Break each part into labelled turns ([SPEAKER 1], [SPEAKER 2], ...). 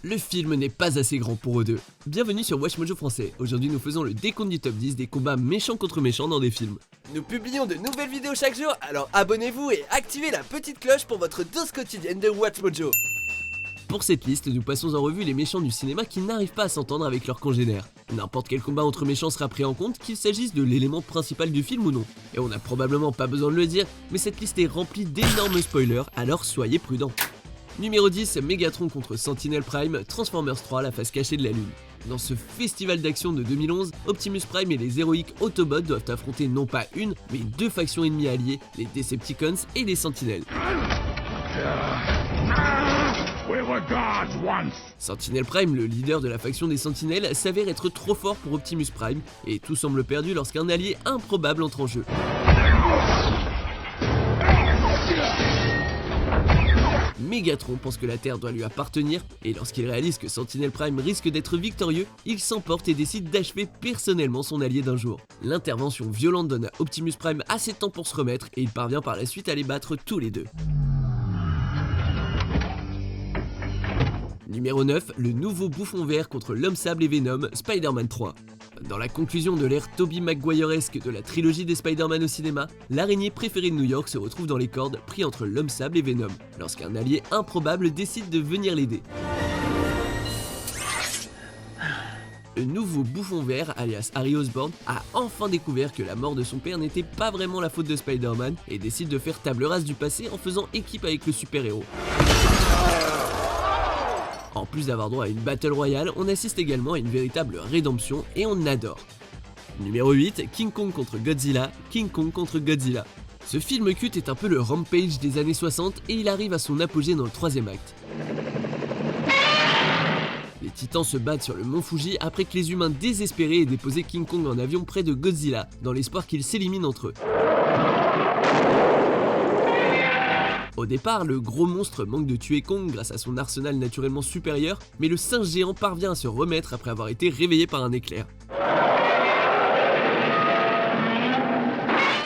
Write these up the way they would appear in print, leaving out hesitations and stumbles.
[SPEAKER 1] Le film n'est pas assez grand pour eux deux. Bienvenue sur Watch Mojo français. Aujourd'hui nous faisons le décompte du top 10 des combats méchants contre méchants dans des films.
[SPEAKER 2] Nous publions de nouvelles vidéos chaque jour, alors abonnez-vous et activez la petite cloche pour votre dose quotidienne de Watch Mojo.
[SPEAKER 1] Pour cette liste, nous passons en revue les méchants du cinéma qui n'arrivent pas à s'entendre avec leurs congénères. N'importe quel combat entre méchants sera pris en compte, qu'il s'agisse de l'élément principal du film ou non. Et on n'a probablement pas besoin de le dire, mais cette liste est remplie d'énormes spoilers, alors soyez prudents. Numéro 10, Megatron contre Sentinel Prime, Transformers 3, la face cachée de la Lune. Dans ce festival d'action de 2011, Optimus Prime et les héroïques Autobots doivent affronter non pas une, mais deux factions ennemies alliées, les Decepticons et les Sentinelles. Sentinel Prime, le leader de la faction des Sentinelles, s'avère être trop fort pour Optimus Prime, et tout semble perdu lorsqu'un allié improbable entre en jeu. Megatron pense que la Terre doit lui appartenir, et lorsqu'il réalise que Sentinel Prime risque d'être victorieux, il s'emporte et décide d'achever personnellement son allié d'un jour. L'intervention violente donne à Optimus Prime assez de temps pour se remettre, et il parvient par la suite à les battre tous les deux. Numéro 9, le nouveau bouffon vert contre l'homme sable et Venom, Spider-Man 3. Dans la conclusion de l'ère Tobey Maguireesque de la trilogie des Spider-Man au cinéma, l'araignée préférée de New York se retrouve dans les cordes, pris entre l'homme sable et Venom, lorsqu'un allié improbable décide de venir l'aider. Le nouveau bouffon vert, alias Harry Osborn, a enfin découvert que la mort de son père n'était pas vraiment la faute de Spider-Man et décide de faire table rase du passé en faisant équipe avec le super-héros. En plus d'avoir droit à une Battle Royale, on assiste également à une véritable rédemption et on adore. Numéro 8, King Kong contre Godzilla, King Kong contre Godzilla. Ce film culte est un peu le Rampage des années 60 et il arrive à son apogée dans le troisième acte. Les titans se battent sur le mont Fuji après que les humains désespérés aient déposé King Kong en avion près de Godzilla, dans l'espoir qu'ils s'éliminent entre eux. Au départ, le gros monstre manque de tuer Kong grâce à son arsenal naturellement supérieur, mais le singe géant parvient à se remettre après avoir été réveillé par un éclair.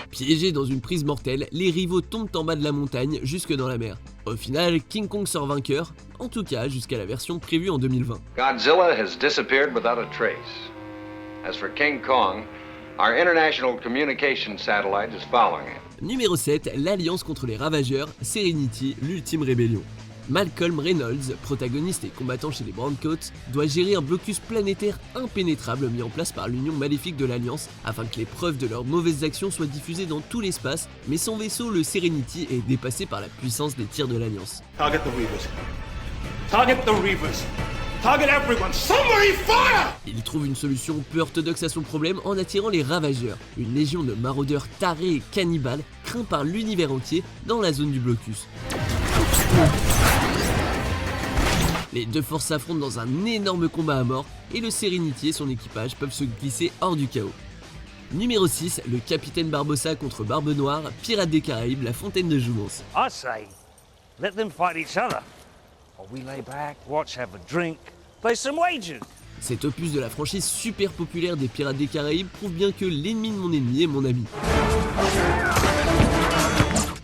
[SPEAKER 1] Piégés dans une prise mortelle, les rivaux tombent en bas de la montagne jusque dans la mer. Au final, King Kong sort vainqueur, en tout cas jusqu'à la version prévue en 2020.
[SPEAKER 3] Godzilla has disappeared without a trace. As for King Kong, our international communication satellite is following him.
[SPEAKER 1] Numéro 7, l'Alliance contre les Ravageurs, Serenity, l'ultime rébellion. Malcolm Reynolds, protagoniste et combattant chez les Browncoats, doit gérer un blocus planétaire impénétrable mis en place par l'union maléfique de l'Alliance afin que les preuves de leurs mauvaises actions soient diffusées dans tout l'espace, mais son vaisseau, le Serenity, est dépassé par la puissance des tirs de l'Alliance.
[SPEAKER 4] Target the Reavers. Target the Reavers. Target everyone. Somebody fire!
[SPEAKER 1] Il trouve une solution peu orthodoxe à son problème en attirant les Ravageurs, une légion de maraudeurs tarés et cannibales craints par l'univers entier dans la zone du blocus. Les deux forces s'affrontent dans un énorme combat à mort et le Serenity et son équipage peuvent se glisser hors du chaos. Numéro 6, le capitaine Barbossa contre Barbe Noire, Pirates des Caraïbes, la fontaine de Jouvence.
[SPEAKER 5] I say, let them fight each other. Or we lay back, watch, have a drink, play some wagers.
[SPEAKER 1] Cet opus de la franchise super populaire des Pirates des Caraïbes prouve bien que l'ennemi de mon ennemi est mon ami.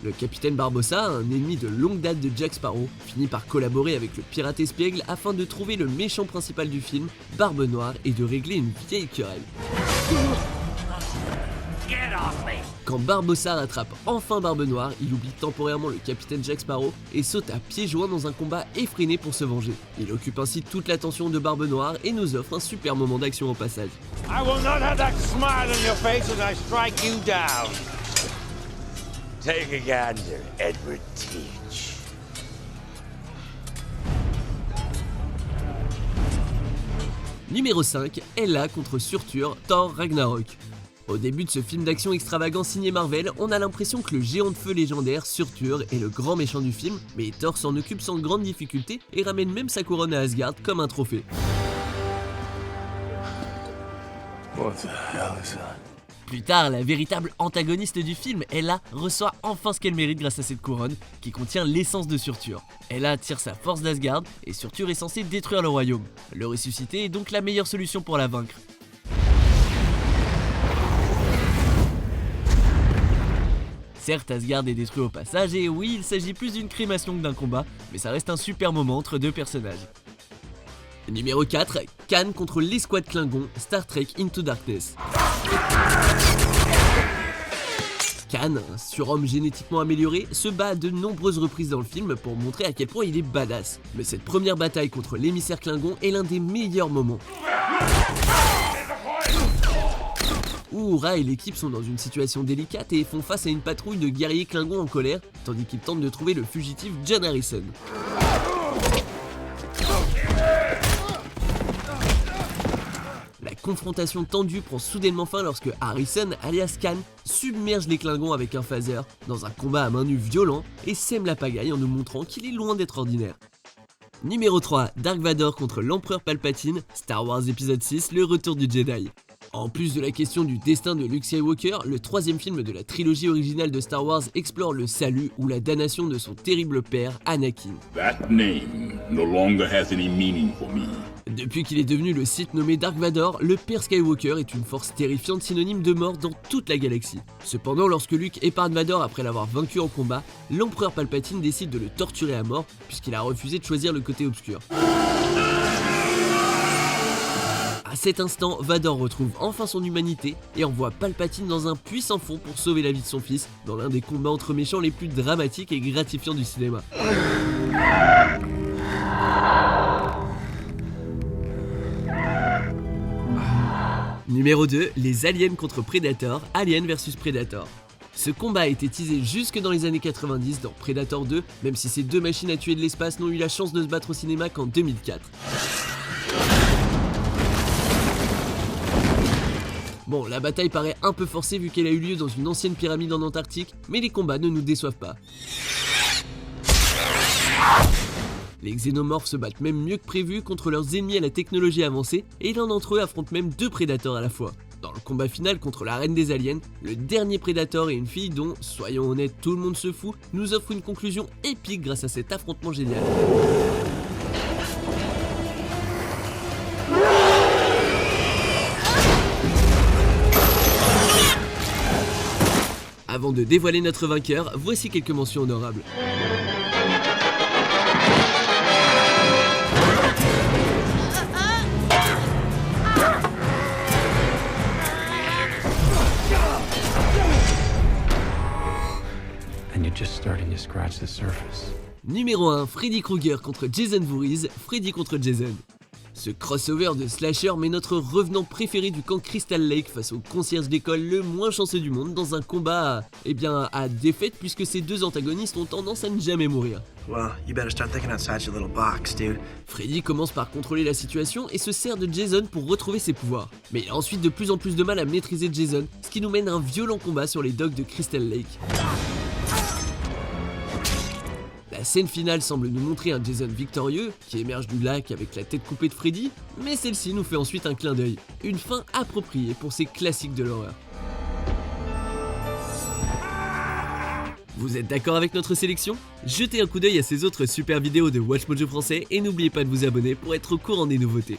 [SPEAKER 1] Le capitaine Barbossa, un ennemi de longue date de Jack Sparrow, finit par collaborer avec le pirate espiègle afin de trouver le méchant principal du film, Barbe Noire, et de régler une vieille querelle. Quand Barbossa rattrape enfin Barbe Noire, il oublie temporairement le capitaine Jack Sparrow et saute à pieds joints dans un combat effréné pour se venger. Il occupe ainsi toute l'attention de Barbe Noire et nous offre un super moment d'action au passage.
[SPEAKER 5] I will not have that smile on your face as I strike you down. Take a gander, Edward Teach.
[SPEAKER 1] Numéro 5, Ella contre Surtur, Thor Ragnarok. Au début de ce film d'action extravagant signé Marvel, on a l'impression que le géant de feu légendaire, Surtur, est le grand méchant du film, mais Thor s'en occupe sans grande difficulté et ramène même sa couronne à Asgard comme un trophée.
[SPEAKER 4] What the hell is that?
[SPEAKER 1] Plus tard, la véritable antagoniste du film, Ella, reçoit enfin ce qu'elle mérite grâce à cette couronne, qui contient l'essence de Surtur. Ella tire sa force d'Asgard, et Surtur est censé détruire le royaume. Le ressusciter est donc la meilleure solution pour la vaincre. Certes, Asgard est détruit au passage, et oui, il s'agit plus d'une crémation que d'un combat, mais ça reste un super moment entre deux personnages. Numéro 4, Khan contre l'escouade Klingon, Star Trek Into Darkness. Khan, un surhomme génétiquement amélioré, se bat à de nombreuses reprises dans le film pour montrer à quel point il est badass. Mais cette première bataille contre l'émissaire Klingon est l'un des meilleurs moments. Uhura et l'équipe sont dans une situation délicate et font face à une patrouille de guerriers Klingons en colère, tandis qu'ils tentent de trouver le fugitif John Harrison. La confrontation tendue prend soudainement fin lorsque Harrison, alias Khan, submerge les Klingons avec un phaser dans un combat à main nue violent et sème la pagaille en nous montrant qu'il est loin d'être ordinaire. Numéro 3, Dark Vador contre l'Empereur Palpatine, Star Wars épisode 6, le retour du Jedi. En plus de la question du destin de Luke Skywalker, le troisième film de la trilogie originale de Star Wars explore le salut ou la damnation de son terrible père, Anakin.
[SPEAKER 6] That name no longer has any meaning for me.
[SPEAKER 1] Depuis qu'il est devenu le Sith nommé Dark Vador, le père Skywalker est une force terrifiante synonyme de mort dans toute la galaxie. Cependant, lorsque Luke épargne Vador après l'avoir vaincu en combat, l'Empereur Palpatine décide de le torturer à mort puisqu'il a refusé de choisir le côté obscur. À cet instant, Vador retrouve enfin son humanité et envoie Palpatine dans un puissant fond pour sauver la vie de son fils dans l'un des combats entre méchants les plus dramatiques et gratifiants du cinéma. Numéro 2, les aliens contre Predator, Alien vs Predator. Ce combat a été teasé jusque dans les années 90 dans Predator 2, même si ces deux machines à tuer de l'espace n'ont eu la chance de se battre au cinéma qu'en 2004. Bon, la bataille paraît un peu forcée vu qu'elle a eu lieu dans une ancienne pyramide en Antarctique, mais les combats ne nous déçoivent pas. Les xénomorphes se battent même mieux que prévu contre leurs ennemis à la technologie avancée, et l'un d'entre eux affronte même deux prédateurs à la fois. Dans le combat final contre la reine des aliens, le dernier prédateur et une fille dont, soyons honnêtes, tout le monde se fout, nous offrent une conclusion épique grâce à cet affrontement génial. Avant de dévoiler notre vainqueur, voici quelques mentions honorables.
[SPEAKER 7] And you're just starting to scratch the surface.
[SPEAKER 1] Numéro 1, Freddy Krueger contre Jason Voorhees, Freddy contre Jason. Ce crossover de slasher met notre revenant préféré du camp Crystal Lake face au concierge d'école le moins chanceux du monde dans un combat à défaite puisque ces deux antagonistes ont tendance à ne jamais mourir.
[SPEAKER 8] Well, you better start thinking outside your little box, dude.
[SPEAKER 1] Freddy commence par contrôler la situation et se sert de Jason pour retrouver ses pouvoirs. Mais il a ensuite de plus en plus de mal à maîtriser Jason, ce qui nous mène à un violent combat sur les docks de Crystal Lake. La scène finale semble nous montrer un Jason victorieux qui émerge du lac avec la tête coupée de Freddy, mais celle-ci nous fait ensuite un clin d'œil, une fin appropriée pour ces classiques de l'horreur. Vous êtes d'accord avec notre sélection? Jetez un coup d'œil à ces autres super vidéos de WatchMojo français et n'oubliez pas de vous abonner pour être au courant des nouveautés.